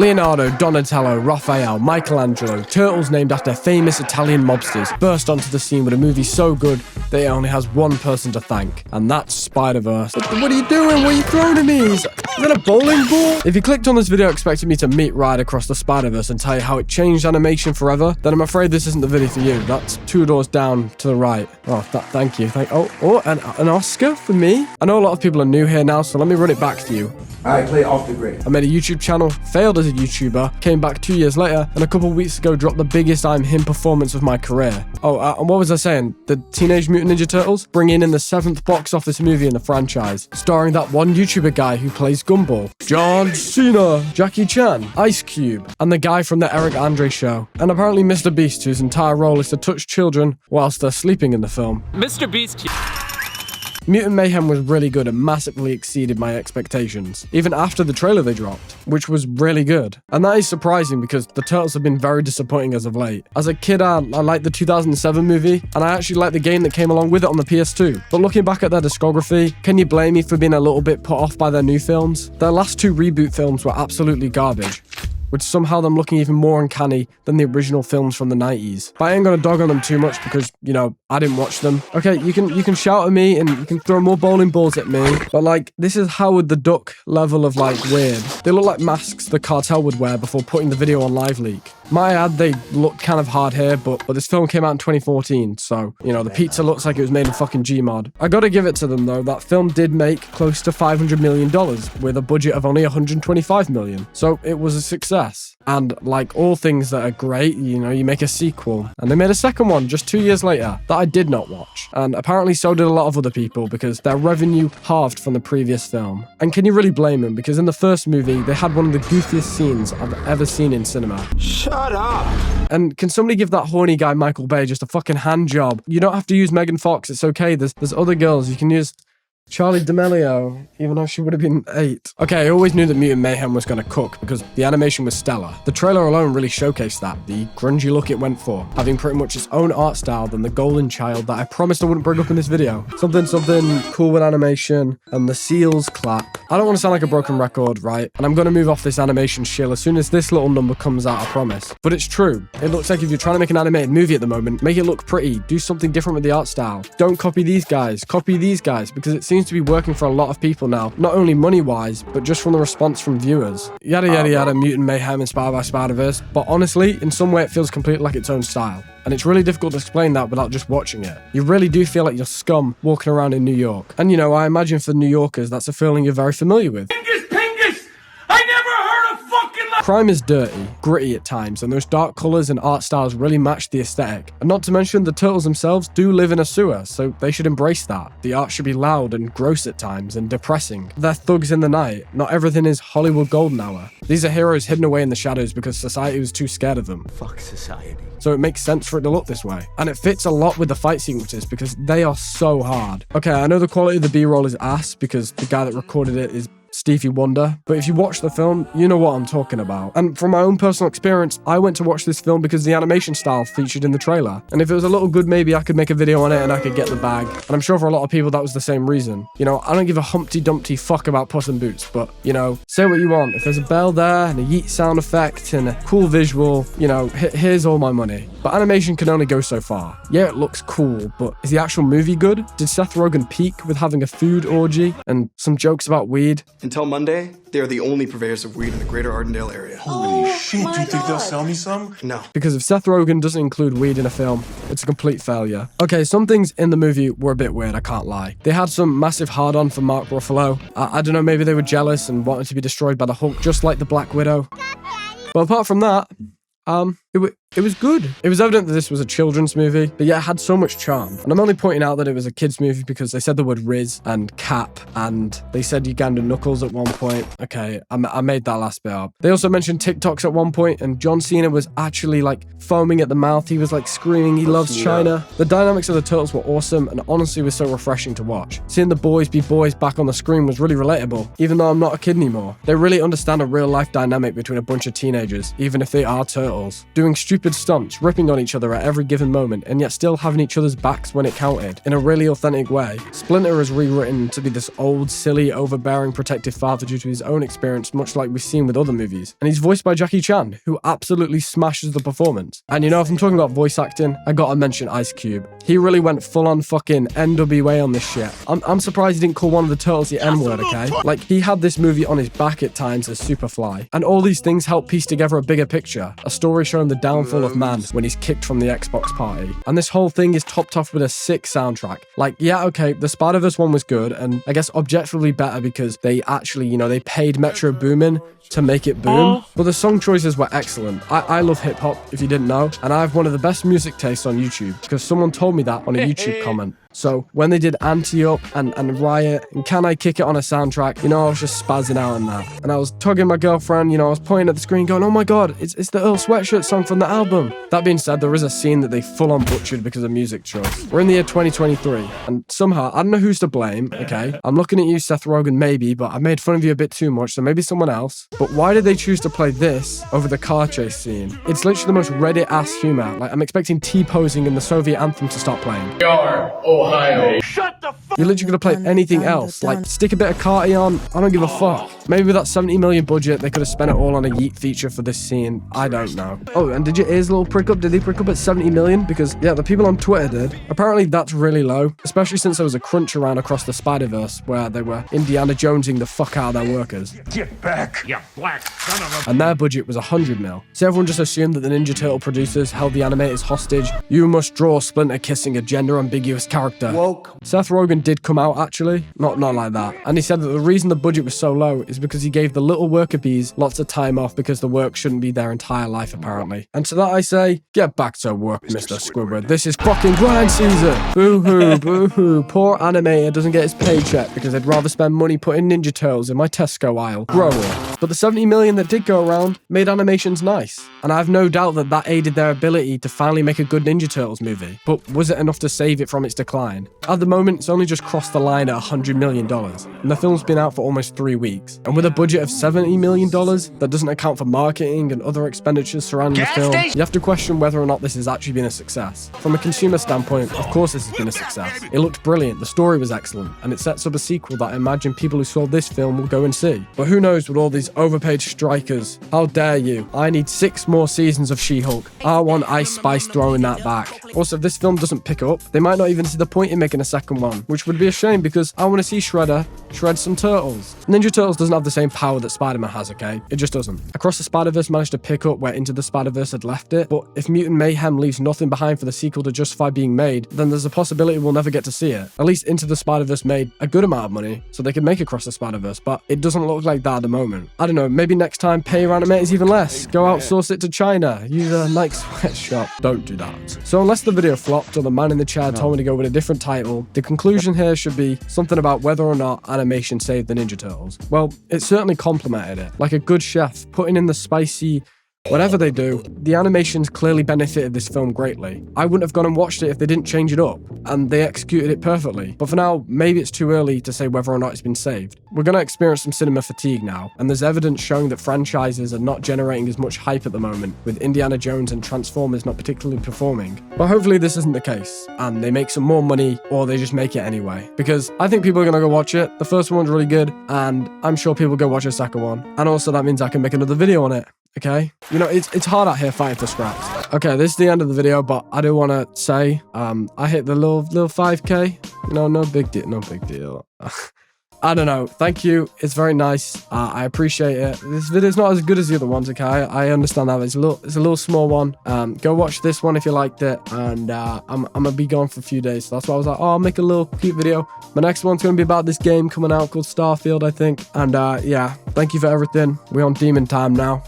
Leonardo, Donatello, Raphael, Michelangelo, turtles named after famous Italian mobsters, burst onto the scene with a movie so good that it only has one person to thank, and that's Spider-Verse. What are you doing? What are you throwing at me? Is that a bowling ball? If you clicked on this video expecting me to meet Ride across the Spider-Verse and tell you how it changed animation forever, then I'm afraid this isn't the video for you. That's 2 doors down to the right. Oh, thank you. An Oscar for me? I know a lot of people are new here now, so let me run it back to you. Alright, play off the grid. I made a YouTube channel, failed as a YouTuber, came back 2 years later, and a couple weeks ago dropped the biggest I'm Him performance of my career. And what was I saying? The Teenage Mutant Ninja Turtles bringing in the 7th box office movie in the franchise, starring that one YouTuber guy who plays Gumball, John Cena, Jackie Chan, Ice Cube, and the guy from the Eric Andre show, and apparently Mr. Beast, whose entire role is to touch children whilst they're sleeping in the film. Mr. Beast. Mutant Mayhem was really good and massively exceeded my expectations, even after the trailer they dropped, which was really good. And that is surprising because the Turtles have been very disappointing as of late. As a kid, I liked the 2007 movie, and I actually liked the game that came along with it on the PS2. But looking back at their discography, can you blame me for being a little bit put off by their new films? Their last 2 reboot films were absolutely garbage, with somehow them looking even more uncanny than the original films from the 90s. But I ain't gonna dog on them too much because, you know, I didn't watch them. Okay, you can shout at me and you can throw more bowling balls at me, but like, this is Howard the Duck level of like weird. They look like masks the cartel would wear before putting the video on Live Leak. My ad, they look kind of hard here, but this film came out in 2014, so, you know, the pizza looks like it was made in fucking Gmod. I gotta give it to them though, that film did make close to $500 million with a budget of only $125 million. So it was a success. And like all things that are great, you know, you make a sequel. And they made a second one just 2 years later that I did not watch. And apparently so did a lot of other people because their revenue halved from the previous film. And can you really blame them? Because in the first movie, they had one of the goofiest scenes I've ever seen in cinema. Shut up! And can somebody give that horny guy Michael Bay just a fucking hand job? You don't have to use Megan Fox, it's okay. There's other girls. You can use Charlie D'Amelio, even though she would have been 8. Okay, I always knew that Mutant Mayhem was going to cook because the animation was stellar. The trailer alone really showcased that, the grungy look it went for, having pretty much its own art style than the Golden Child that I promised I wouldn't bring up in this video. Something cool with animation, and the seals clap. I don't want to sound like a broken record, right? And I'm going to move off this animation shill as soon as this little number comes out, I promise. But it's true. It looks like if you're trying to make an animated movie at the moment, make it look pretty, do something different with the art style. Don't copy these guys, copy these guys, because it seems to be working for a lot of people now, not only money-wise, but just from the response from viewers. Yada yada yada, Mutant Mayhem inspired by Spider-Verse, but honestly, in some way it feels completely like its own style. And it's really difficult to explain that without just watching it. You really do feel like you're scum walking around in New York. And you know, I imagine for New Yorkers, that's a feeling you're very familiar with. Pingus! I never heard of fucking Crime is dirty, gritty at times, and those dark colors and art styles really match the aesthetic. And not to mention, the Turtles themselves do live in a sewer, so they should embrace that. The art should be loud and gross at times and depressing. They're thugs in the night. Not everything is Hollywood golden hour. These are heroes hidden away in the shadows because society was too scared of them. Fuck society. So it makes sense for it to look this way. And it fits a lot with the fight sequences because they are so hard. Okay, I know the quality of the B-roll is ass because the guy that recorded it is Stevie Wonder, but if you watch the film, you know what I'm talking about. And from my own personal experience, I went to watch this film because the animation style featured in the trailer. And if it was a little good, maybe I could make a video on it and I could get the bag. And I'm sure for a lot of people that was the same reason. You know, I don't give a Humpty Dumpty fuck about Puss in Boots, but, you know, say what you want. If there's a bell there and a yeet sound effect and a cool visual, you know, here's all my money. But animation can only go so far. Yeah, it looks cool, but is the actual movie good? Did Seth Rogen peak with having a food orgy and some jokes about weed? Until Monday, they are the only purveyors of weed in the greater Ardendale area. Holy shit, do you think they'll sell me some? No. Because if Seth Rogen doesn't include weed in a film, it's a complete failure. Okay, some things in the movie were a bit weird, I can't lie. They had some massive hard-on for Mark Ruffalo. I don't know, maybe they were jealous and wanted to be destroyed by the Hulk, just like the Black Widow. But apart from that, it was good. It was evident that this was a children's movie, but yet it had so much charm. And I'm only pointing out that it was a kid's movie because they said the word Riz and Cap, and they said Uganda Knuckles at one point. Okay, I made that last bit up. They also mentioned TikToks at one point, and John Cena was actually like foaming at the mouth. He was like screaming, he loves China. The dynamics of the Turtles were awesome, and honestly was so refreshing to watch. Seeing the boys be boys back on the screen was really relatable, even though I'm not a kid anymore. They really understand a real life dynamic between a bunch of teenagers, even if they are turtles. doing stupid stunts, ripping on each other at every given moment, and yet still having each other's backs when it counted, in a really authentic way. Splinter is rewritten to be this old, silly, overbearing, protective father due to his own experience, much like we've seen with other movies. And he's voiced by Jackie Chan, who absolutely smashes the performance. And you know, if I'm talking about voice acting, I gotta mention Ice Cube. He really went full-on fucking NWA on this shit. I'm surprised he didn't call one of the turtles the N-word, okay? Like, he had this movie on his back at times as Superfly. And all these things help piece together a bigger picture, a story showing the downfall of man when he's kicked from the Xbox party. And this whole thing is topped off with a sick soundtrack. Like, yeah, okay, the Spider-Verse one was good, and I guess objectively better because they actually, you know, they paid Metro Boomin to make it boom. But the song choices were excellent. I love hip-hop, if you didn't know, and I have one of the best music tastes on YouTube because someone told me that on a YouTube comment. So when they did Anti-Up and Riot and Can I Kick It on a soundtrack, you know, I was just spazzing out on that. And I was tugging my girlfriend, you know, I was pointing at the screen going, oh my god, it's the Earl Sweatshirt song from the album. That being said, there is a scene that they full-on butchered because of music choice. We're in the year 2023, and somehow, I don't know who's to blame, okay? I'm looking at you, Seth Rogen, maybe, but I made fun of you a bit too much, so maybe someone else. But why did they choose to play this over the car chase scene? It's literally the most Reddit-ass humor. Like, I'm expecting T-posing and the Soviet anthem to stop playing. Ohio. Shut the fuck. You're literally gonna play anything else. Like, stick a bit of Carti on. I don't give a fuck. Maybe with that 70 million budget, they could have spent it all on a Yeet feature for this scene. I don't know. Oh, and did your ears a little prick up? Did they prick up at 70 million? Because, yeah, the people on Twitter did. Apparently, that's really low, especially since there was a crunch around across the Spider-Verse where they were Indiana Jonesing the fuck out of their workers. Get back, you black son of a... And their budget was 100 mil. So everyone just assumed that the Ninja Turtle producers held the animators hostage. You must draw Splinter kissing a gender-ambiguous character. Woke. Seth Rogen did come out, actually. Not like that. And he said that the reason the budget was so low is because he gave the little worker bees lots of time off because the work shouldn't be their entire life, apparently. And to that I say, get back to work, Mr. Squidward. This is fucking grind season. Boo-hoo, boo-hoo. Poor animator doesn't get his paycheck because they'd rather spend money putting Ninja Turtles in my Tesco aisle. Grow up. But the 70 million that did go around made animations nice. And I have no doubt that that aided their ability to finally make a good Ninja Turtles movie. But was it enough to save it from its decline? At the moment, it's only just crossed the line at $100 million. And the film's been out for almost 3 weeks. And with a budget of $70 million, that doesn't account for marketing and other expenditures surrounding the film, you have to question whether or not this has actually been a success. From a consumer standpoint, of course this has been a success. It looked brilliant, the story was excellent, and it sets up a sequel that I imagine people who saw this film will go and see. But who knows with all these overpaid strikers? How dare you? I need 6 more seasons of She-Hulk. I want Ice Spice throwing that back. Also, if this film doesn't pick up, they might not even see the point in making a second one, which would be a shame because I want to see Shredder shred some turtles. Ninja Turtles doesn't have the same power that Spider-Man has, okay? It just doesn't. Across the Spider-Verse managed to pick up where Into the Spider-Verse had left it, but if Mutant Mayhem leaves nothing behind for the sequel to justify being made, then there's a possibility we'll never get to see it. At least Into the Spider-Verse made a good amount of money, so they could make Across the Spider-Verse, but it doesn't look like that at the moment. I don't know, maybe next time pay your animators even less. Go outsource it to China. Use a Nike sweatshop. Don't do that. So unless the video flopped or the man in the chair told me to go with a different title, the conclusion here should be something about whether or not animation saved the Ninja Turtles. Well, it certainly complemented it. Like a good chef, putting in the spicy... Whatever they do, the animations clearly benefited this film greatly. I wouldn't have gone and watched it if they didn't change it up, and they executed it perfectly. But for now, maybe it's too early to say whether or not it's been saved. We're going to experience some cinema fatigue now, and there's evidence showing that franchises are not generating as much hype at the moment, with Indiana Jones and Transformers not particularly performing. But hopefully this isn't the case, and they make some more money, or they just make it anyway. Because I think people are going to go watch it. The first one's really good, and I'm sure people will go watch the second one. And also that means I can make another video on it. Okay, you know, it's hard out here fighting for scraps. Okay, this is the end of the video, but I do want to say, I hit the little 5K. You know, no big deal. I don't know. Thank you. It's very nice. I appreciate it. This video's not as good as the other ones, okay? I understand that. It's a little small one. Go watch this one if you liked it. And I'm gonna be gone for a few days. So that's why I was like, oh, I'll make a little cute video. My next one's gonna be about this game coming out called Starfield, I think. And yeah, thank you for everything. We're on demon time now.